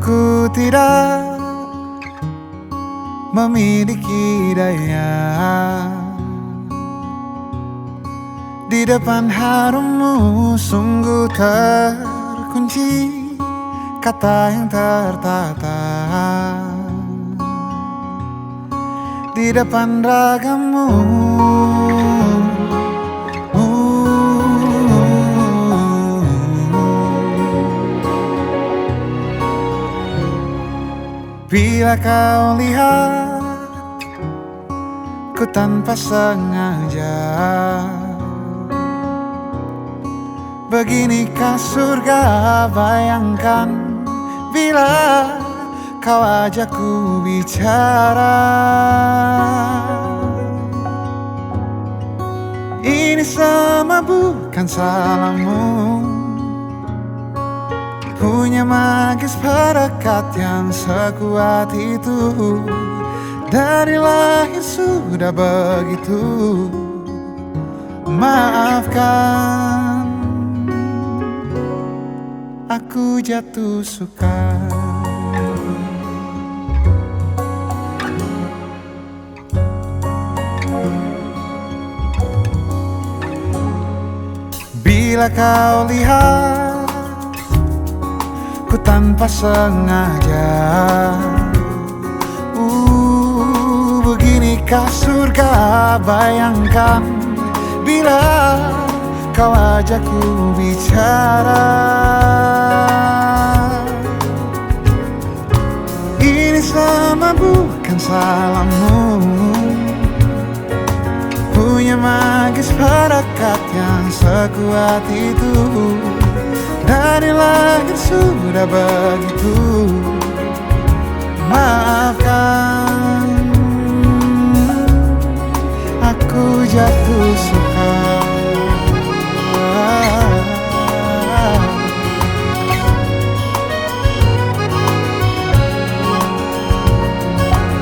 Aku tidak memiliki daya di depan harummu, sungguh terkunci kata yang tertata di depan ragamu. Bila kau lihat ku tanpa sengaja, beginikah surga? Bayangkan bila kau ajakku bicara. Ini semua bukan salahmu, punya magis perekat yang sekuat itu. Dari lahir sudah begitu. Maafkan, aku jatuh suka. Bila kau lihat ku tanpa sengaja, beginikah surga? Bayangkan bila kau ajakku bicara. Ini semua bukan salahmu, punya magis perekat yang sekuat itu. Dari lahir sudah begitu. Maafkan, aku jatuh suka.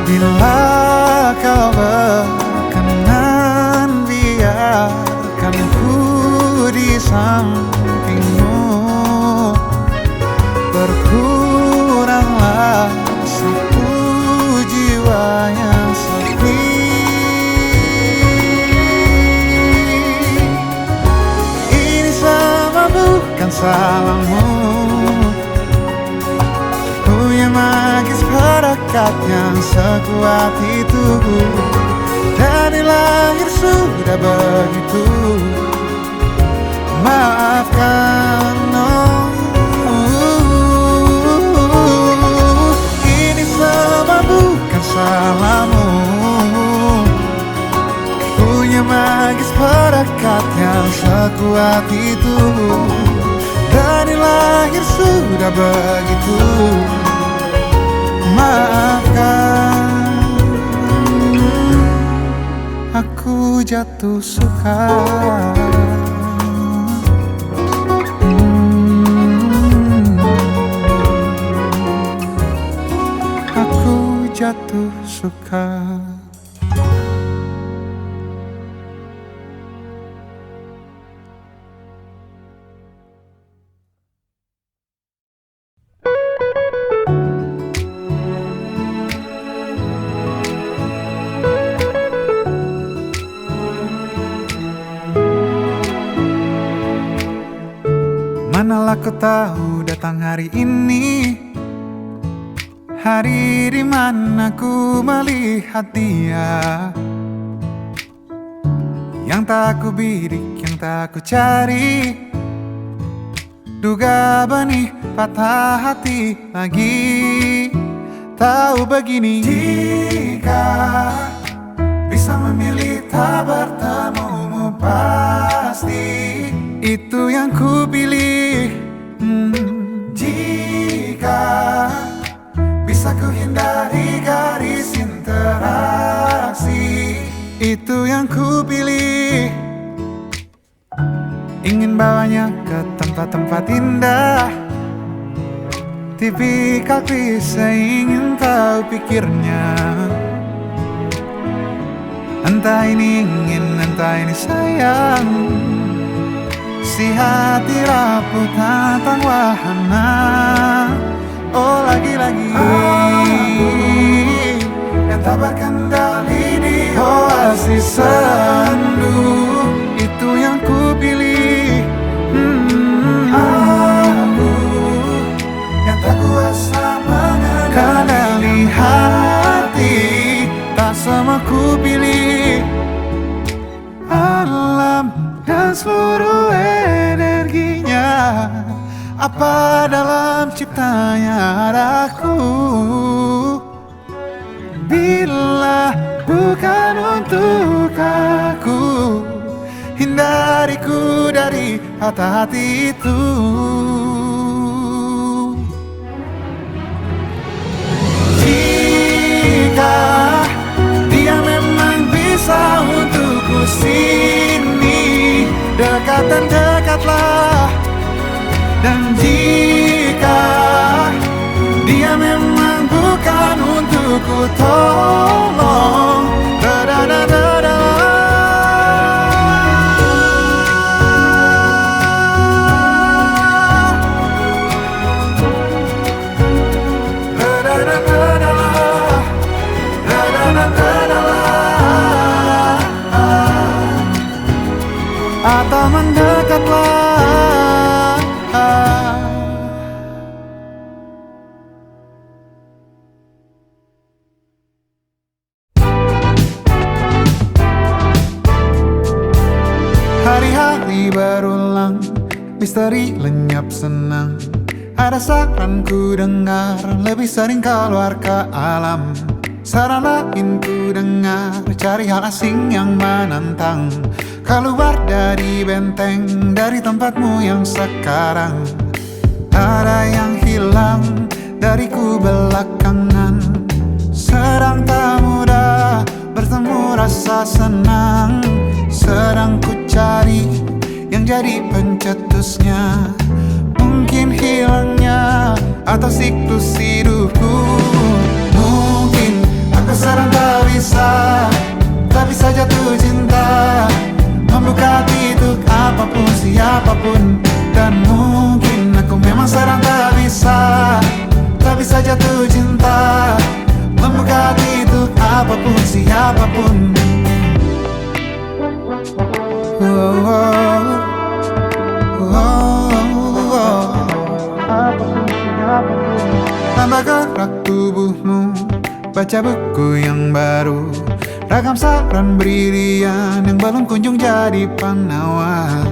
Bila kau berkenan, biarkan ku di sampingmu. Berkuranglah satu jiwa yang sepi. Ini semua bukan salahmu, punya magis perekat yang sekuat itu. Dari lahir sudah begitu. Maafkan, ini semua bukan salahmu, punya magis perekat yang sekuat itu. Dari lahir sudah begitu. Maafkan, aku jatuh suka. Aku jatuh suka. Manalah kau tahu datang hari ini, hari di mana ku melihat dia, yang tak ku bidik, yang tak ku cari. Duga benih patah hati lagi. Tahu begini, jika bisa memilih tak bertemu, pasti itu yang ku pilih. Jika bisa ku hindari garis interaksi, itu yang ku pilih. Ingin bawanya ke tempat-tempat indah, tipikal klise ingin tahu pikirnya. Entah ini ingin, entah ini sayang, si hati rapuh tentang wahana. Oh lagi-lagi yang tak berkendali di oasis sendu, itu yang ku pilih. Aku yang tak kuasa mengendali hati, tak sama ku pilih. Alam dan seluruh energinya, apa dalam ciptanya ada aku. Bila bukan untuk aku, hindariku dari hati-hati itu. Jika dia memang bisa untukku sini, dekat dan dekatlah. Dan jika dia memang bukan untukku, tolong da-da-da-da-da. Atau mendekatlah. Hari-hari berulang, misteri lenyap senang. Ada saran ku dengar, lebih sering keluar ke alam. Saran lain ku dengar, cari hal asing yang menantang. Keluar dari benteng, dari tempatmu yang sekarang. Ada yang hilang dariku belakangan. Sedang tak mudah bertemu rasa senang. Sedang ku cari yang jadi pencetusnya. Mungkin hilangnya atau siklus hidupku. Mungkin aku sedang tak bisa jatuh cinta, membuka hati untuk apapun, siapapun. Dan mungkin aku memang sedang tak bisa jatuh cinta, membuka hati untuk apapun, siapapun. Tambah gerak tubuhmu, baca buku yang baru. Ragam saran brilian yang belum kunjung jadi penawar.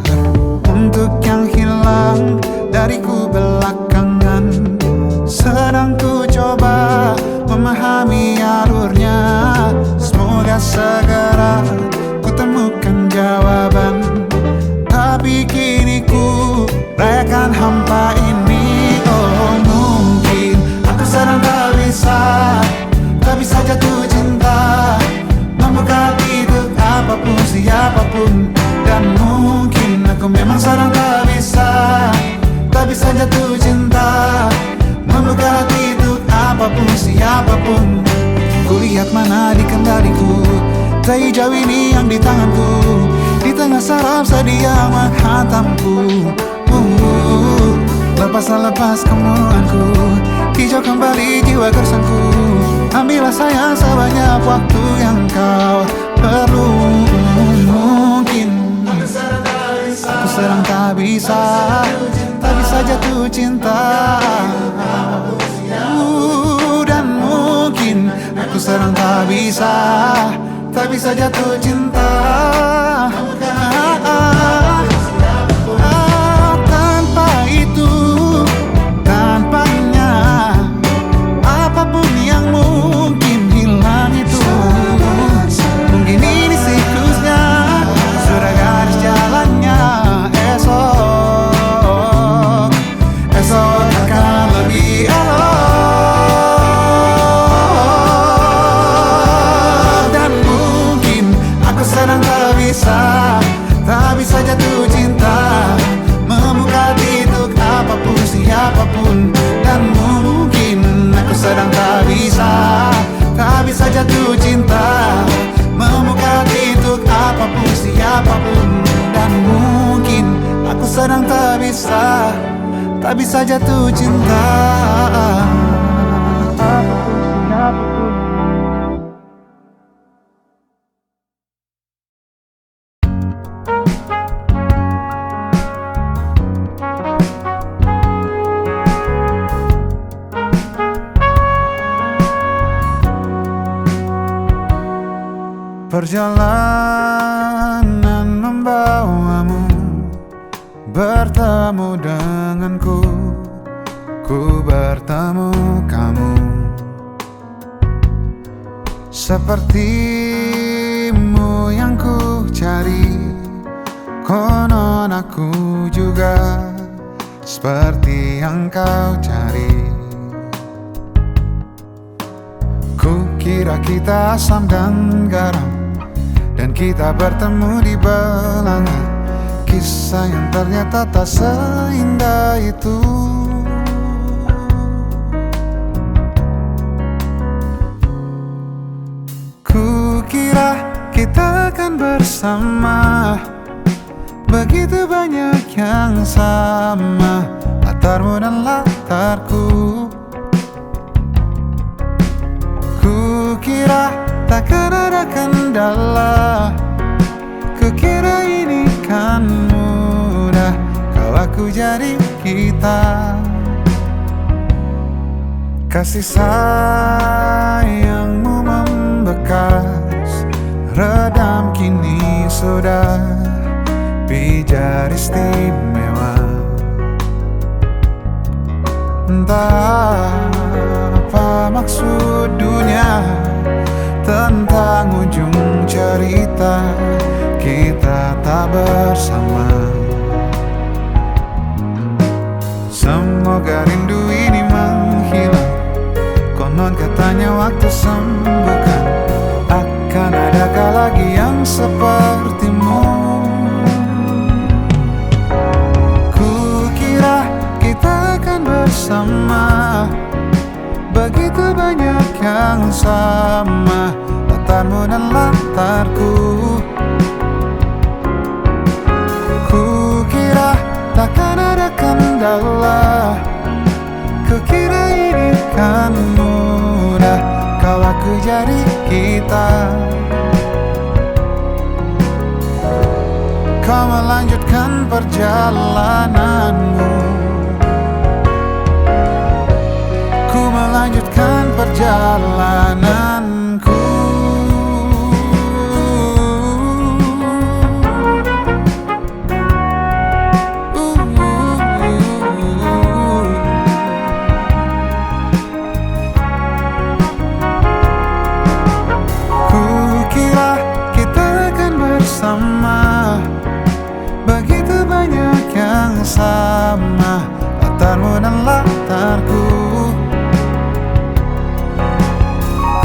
Untuk yang hilang dariku belakangan, sedang ku coba memahami alurnya. Semoga segera ku temukan jawaban. Tapi kini ku rayakan hampa ini. Oh mungkin aku sedang tak bisa jatuh cinta, membuka hati untuk apapun, siapapun. Dan mungkin aku memang sedang tak bisa jatuh cinta, membuka hati untuk apapun, siapapun. Kulihat mana di kendaliku, sejauh ini yang di tanganku. Di tengah saraf sedia menghantamku. Lepas kemuanku, hijau kembali jiwa gersangku. Ambillah sayang sebanyak waktu yang kau perlu. Mungkin aku sedang tak bisa jatuh cinta. Dan mungkin aku sedang tak bisa jatuh cinta. Tanpa itu, tanpanya, apapun yang mungkin hilang itu. Mungkin ini siklusnya, sudah garis jalannya. Esok akan lebih elok. Dan mungkin aku sedang tak bisa jatuh cinta, membuka hati untuk apapun, siapapun. Dan mungkin aku sedang tak bisa jatuh cinta, membuka hati untuk apapun, siapapun. Dan mungkin aku sedang tak tak bisa jatuh cinta. Perjalanan membawamu bertemu denganku, ku bertemu kamu. Sepertimu yang ku cari, konon aku juga seperti yang kau cari. Ku kira kita asam dan garam, dan kita bertemu di belanga. Kisah yang ternyata tak seindah itu. Ku kira kita akan bersama, begitu banyak yang sama, latarmu dan latarku. Ku kira takkan ada kendala, kukira ini kan mudah, kau aku jadi kita. Kasih sayangmu membekas, redam kini sudah pijar istimewa. Entah apa maksud dunia tentang ujung cerita kita tak bersama. Semoga rindu ini menghilang, konon katanya waktu sembuhkan. Akan adakah lagi yang sepertimu? Ku kira kita akan bersama, begitu banyak yang sama, latarmu dan latarku. Ku kira takkan ada kendala, kukira ini kan mudah, kau aku jadi kita. Kau melanjutkan perjalananmu, ku melanjutkan perjalananku. Kukira kita akan bersama, begitu banyak yang sama, latarmu dan latarku.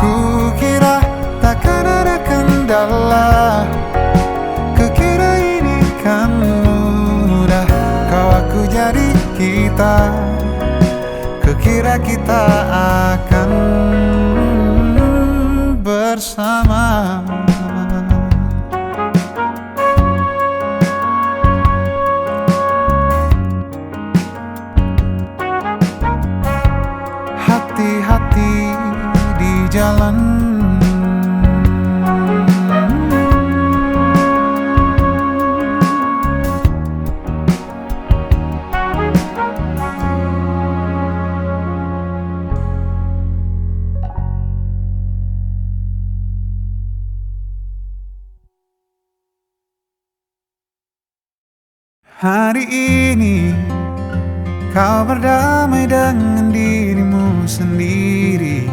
Kukira takkan ada kendala, kukira ini kan mudah, kau aku jadi kita. Kukira kita akan bersama. Hati-hati di jalan, hari ini kau berdamai dengan dirimu sendiri.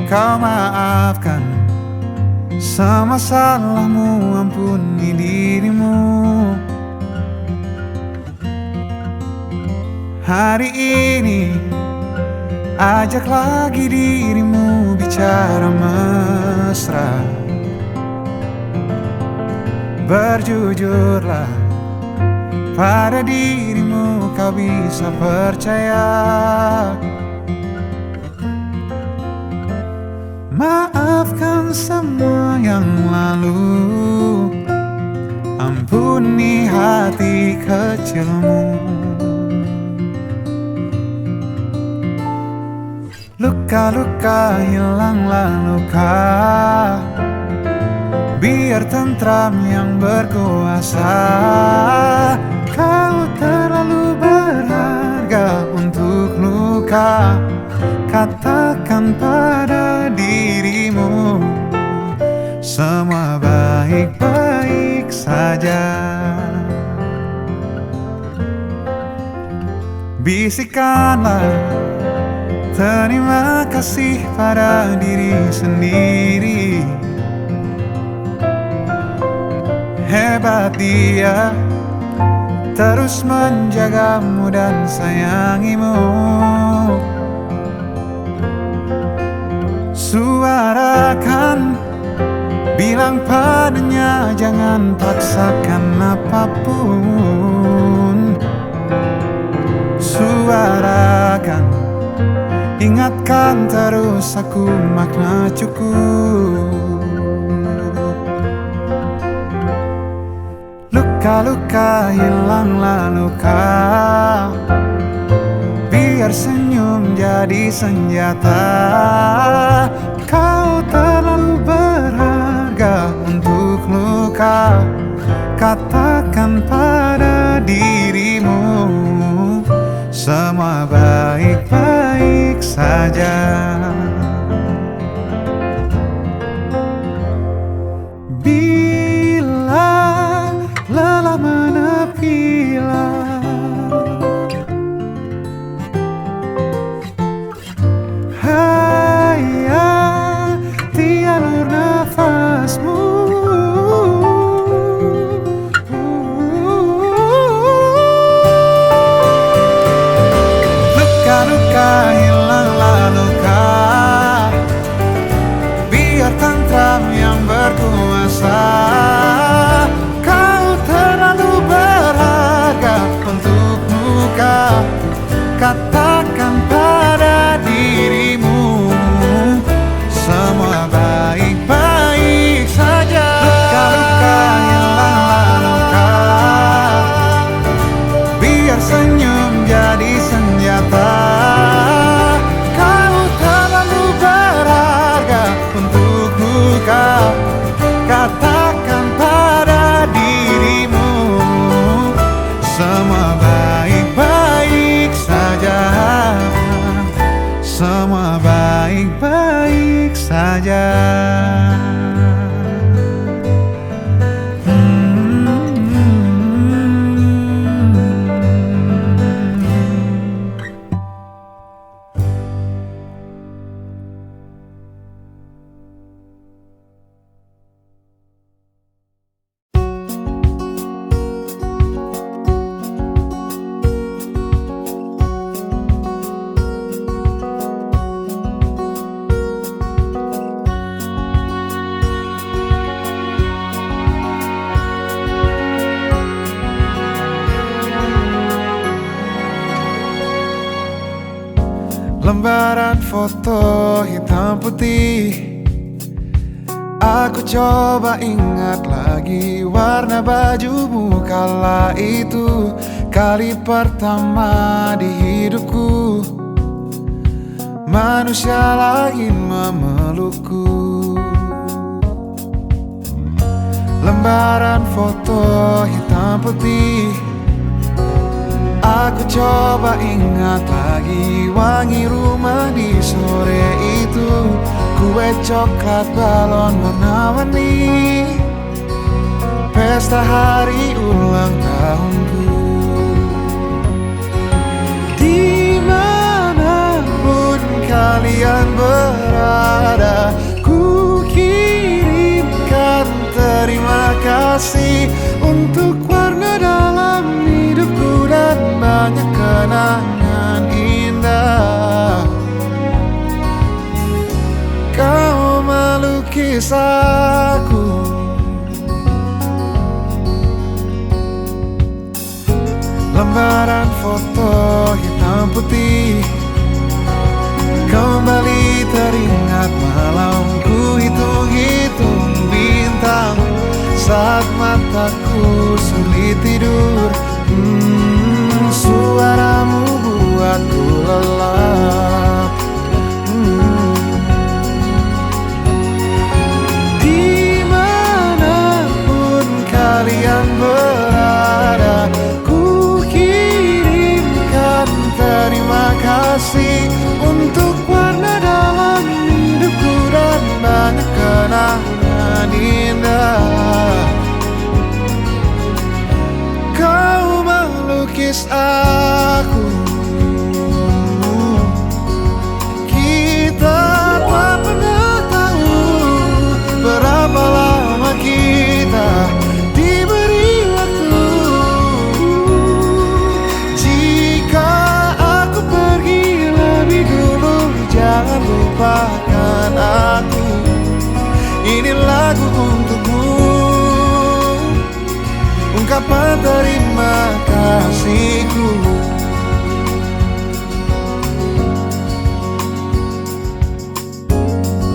Kau maafkan semua salahmu, ampuni dirimu. Hari ini ajak lagi dirimu bicara mesra. Berjujurlah pada dirimu, kau bisa percaya. Maafkan semua yang lalu, ampuni hati kecilmu. Luka-luka hilanglah luka, biar tentram yang berkuasa. Kau terlalu berharga untuk luka. Katakan pada dirimu semua baik-baik saja. Bisikanlah terima kasih pada diri sendiri. Hebat dia, terus menjagamu dan sayangimu. Suarakan, bilang padanya jangan paksakan apapun. Suarakan, ingatkan terus aku makna cukup. Luka-luka hilanglah luka, biar senyum jadi senjata. Kau terlalu berharga untuk luka. Katakan pada dirimu semua baik-baik saja. Bila lelah menepilah, hayati alur nafasmu. Luka-luka hilanglah luka, biar tentram yang berkuasa. Kau terlalu berharga untuk luka. Katakan pada dirimu semua baik-baik saja. Luka-luka hilanglah luka, biar senyum jadi senjata. Kau terlalu berharga untuk luka. Katakan pada dirimu semua baik-baik saja. Semua baik-baik saja. Lembaran foto hitam putih, aku coba ingat lagi warna bajumu kala itu. Kali pertama di hidupku manusia lain memelukku. Lembaran foto hitam putih, aku coba ingat lagi wangi rumah di sore itu. Kue coklat, balon warna-warni, pesta hari ulang tahunku. Dimanapun kalian berada, ku kirimkan terima kasih untuk warna dalam hidupku dan banyak kenangan indah. Kau melukis aku, lembaran foto hitam putih. Kembali teringat malam ku hitung-hitung bintang saat mataku sulit tidur.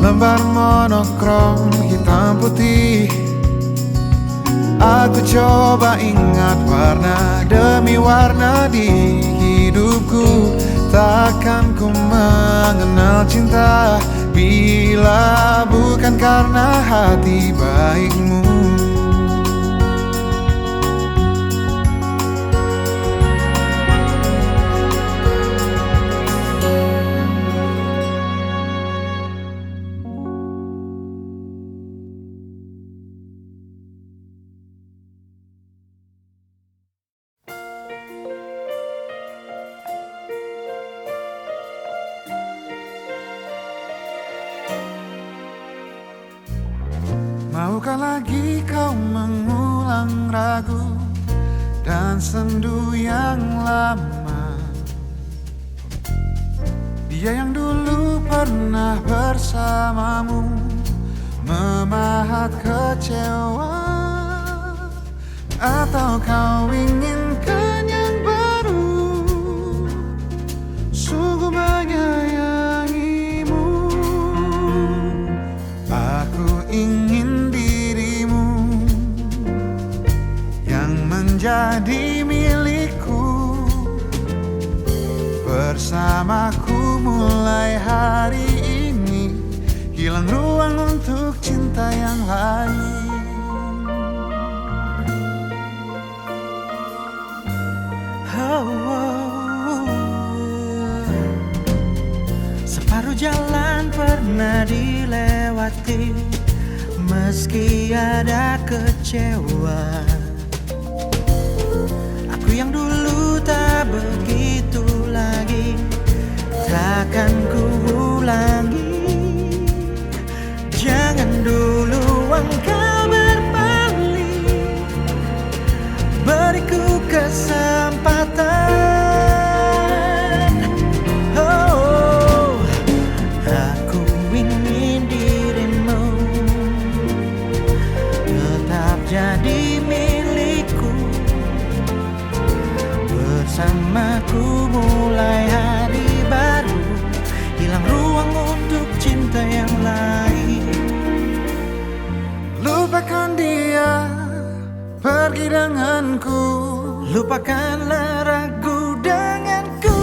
Lembar monokrom hitam putih. Aku coba ingat warna demi warna di hidupku. Takkan ku mengenal cinta bila bukan karena hati baikmu. Maukah lagi kau mengulang ragu dan sendu yang lama? Dia yang dulu pernah bersamamu memahat kecewa. Atau kau inginkan yang baru, sungguh menyayangimu. Aku ingin dirimu yang menjadi milikku, bersamaku mulai hari ini. Hilang ruang untuk cinta yang lain. Separuh jalan pernah dilewati, meski ada kecewa. Aku yang dulu tak begitu lagi, takkan ku ulangi. Jangan dulu engkau berbalik, beriku kesempatan. Aku ingin dirimu tetap jadi milikku, bersamaku mulai hari baru. Hilang ruang untuk cinta yang lain. Lupakan dia, pergi denganku. Lupakanlah ragu denganku.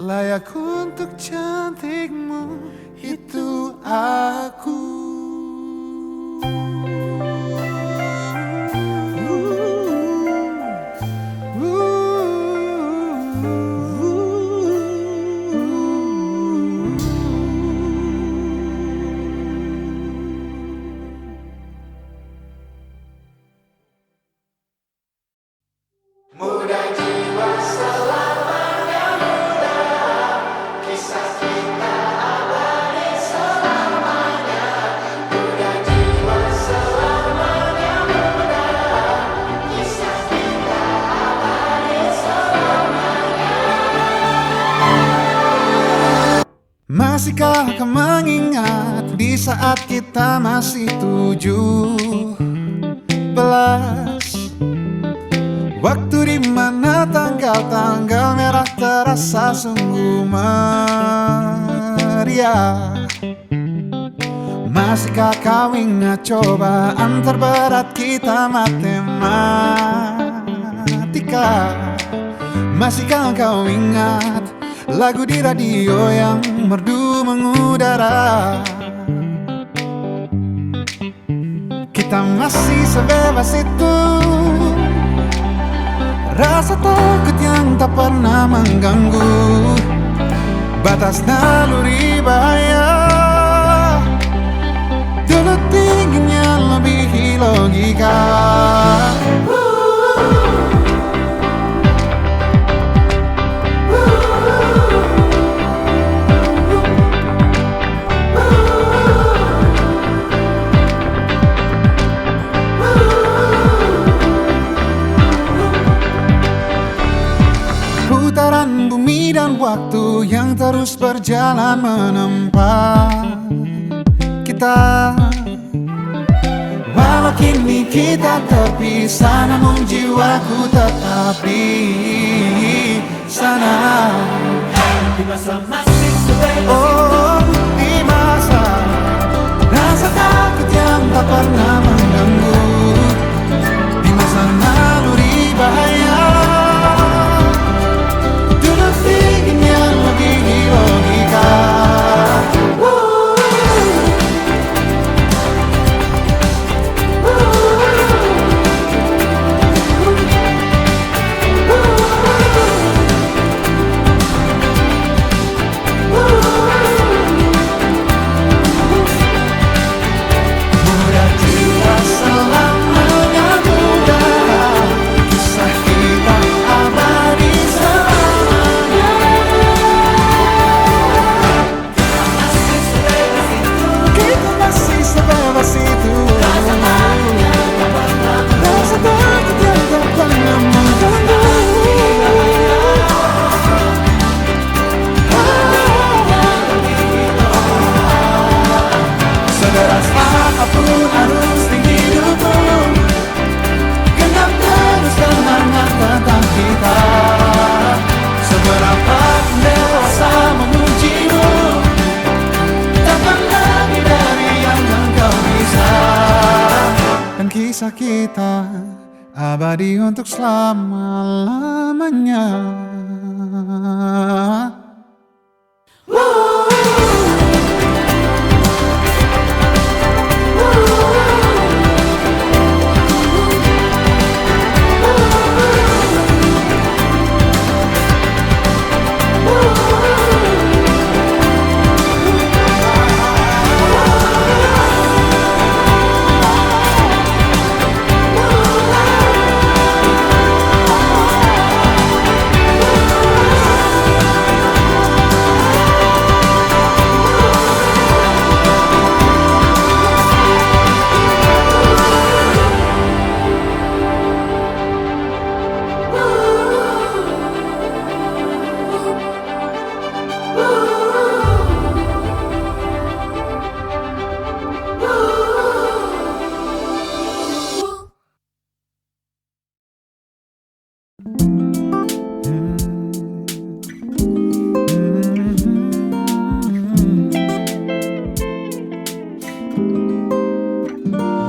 Layak untuk cantikmu, itu aku. Masihkah kau mengingat di saat kita masih 17? Waktu dimana tanggal-tanggal merah terasa sungguh meriah. Masihkah kau ingat cobaan terberat kita matematika? Masihkah kau ingat lagu di radio yang merdu mengudara? kita masih sebebas itu. Rasa takut yang tak pernah mengganggu batas naluri bahaya. Dulu tingginya lebihi logika. Putaran bumi dan waktu yang terus berjalan menempa kita. Walau kini kita terpisah, namun jiwaku tetap di sana. Di masa masih sebebas Oh, di masa rasa takut yang tak pernah mengganggu, di masa naluri bahaya. Dulu tingginya lebihi logika. Apapun arus di hidupku, genap terus kenangan tentang kita. Seberapa dewasa memujimu, takkan lebih dari yang engkau bisa. Dan kisah kita abadi untuk selama-lamanya.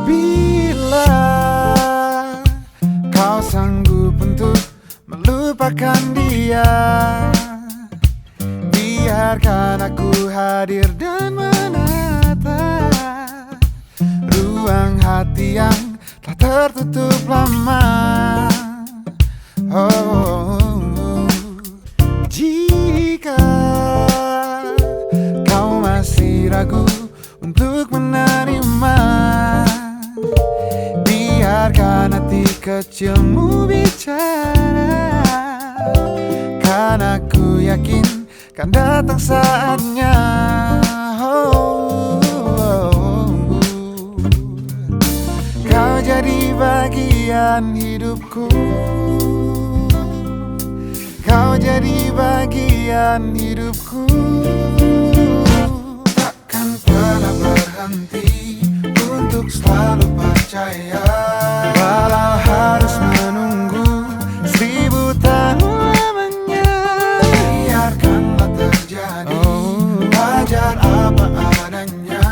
Bila kau sanggup untuk melupakan dia, biarkan aku hadir dan menatap ruang hati yang telah tertutup lama. Oh, jika kau masih ragu untuk menerima, biarkan hati kecilmu bicara, karena aku yakin kan datang saatnya. Kau jadi bagian hidupku, kau jadi bagian hidupku. Takkan pernah berhenti untuk selalu percaya, walau harus menunggu 1000 tahun lamanya. Biarkanlah terjadi, wajar apa adanya,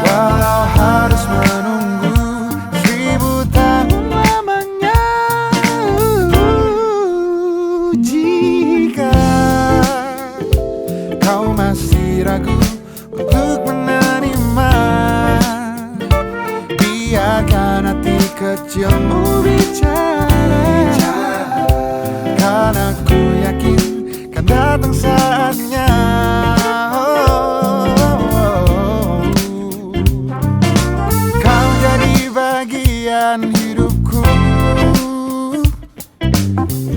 walau harus menunggu 1000 tahun lamanya. Jika kau masih ragu untuk menerima, biarkan kecilmu bicara, karena ku yakin kan datang saatnya. Kau jadi bagian hidupku,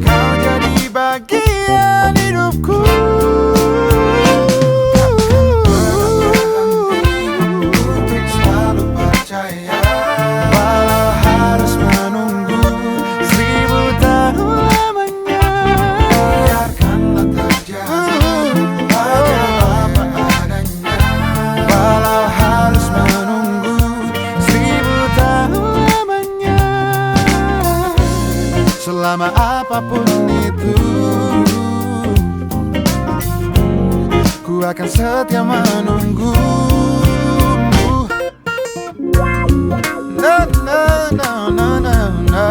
kau jadi bagian hidupku. Untuk selalu percaya, walau harus menunggu 1000 tahun lamanya. Biarkanlah terjadi, wajar apa adanya. Walau harus menunggu 1000 tahun lamanya. Selama apapun itu, ku akan setia menunggu. No, no, no, no, no, no.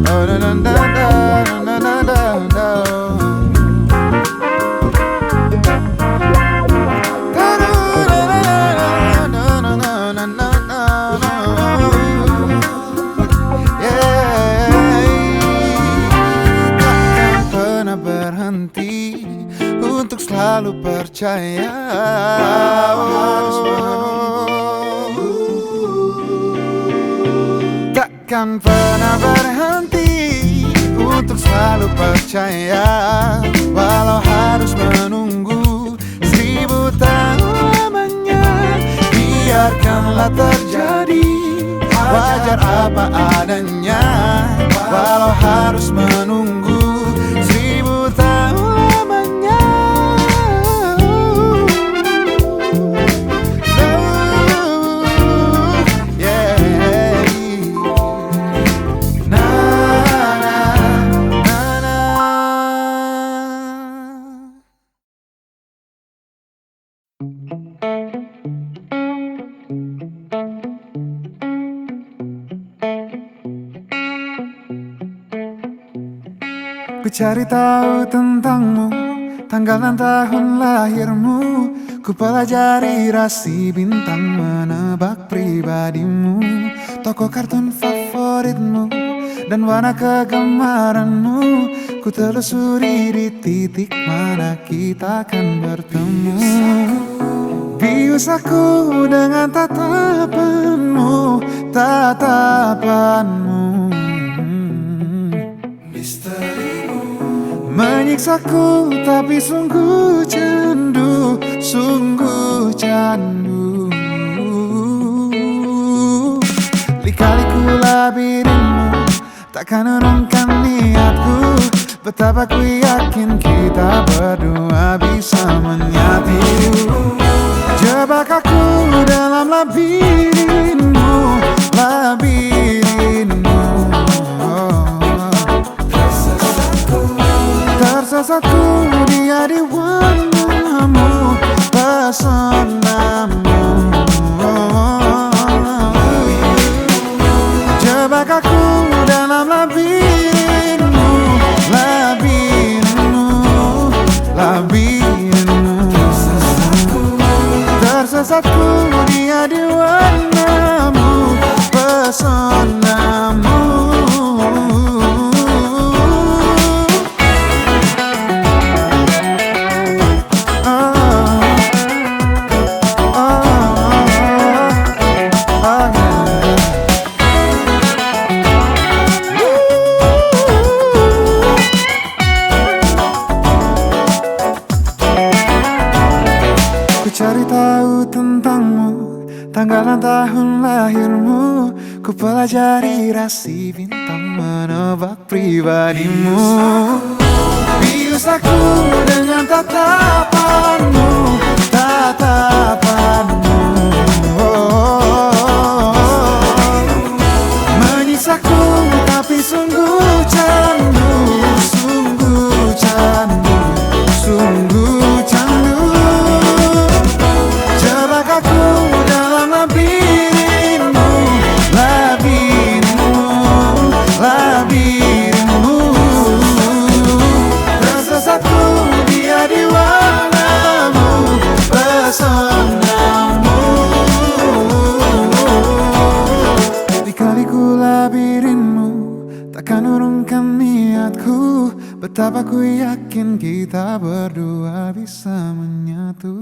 Oh, no, no, no, no, no, no, no. Takkan pernah berhenti untuk selalu percaya. Harus menunggu. Takkan pernah berhenti untuk selalu percaya, walau harus menunggu 1000 tahun lamanya. Biarkanlah terjadi, wajar apa adanya. Walau harus menunggu 1000 tahun lamanya. Ku cari tahu tentangmu, tanggal dan tahun lahirmu. Ku pelajari rasi bintang, menebak pribadimu, tokoh kartun favoritmu, dan warna kegemaranmu. Ku telusuri di titik mana kita akan bertemu. Bius aku dengan tatapanmu, tatapanmu. Menyiksaku tapi sungguh candu, sungguh candu. Lika-liku labirinmu takkan urungkan niatku. Betapa ku yakin kita berdua bisa menyatu. Jebak aku dalam labirinmu, labirinmu. Tersesatku dia di warnamu, pesonamu. Jebak aku dalam labirinmu, labirinmu, labirinmu. Tersesatku dia di warnamu, pesonamu. Cari tahu tentangmu, tanggal dan tahun lahirmu. Ku pelajari rasi bintang, menebak pribadimu. Bius aku dengan tatapanmu, tatapanmu. Menyiksaku tapi sungguh candu, sungguh candu, sungguh candu. Aku dalam labirinmu, labirinmu, labirinmu. Tersesatku dia di warnamu, pesonamu. Betapa ku yakin kita berdua bisa menyatu.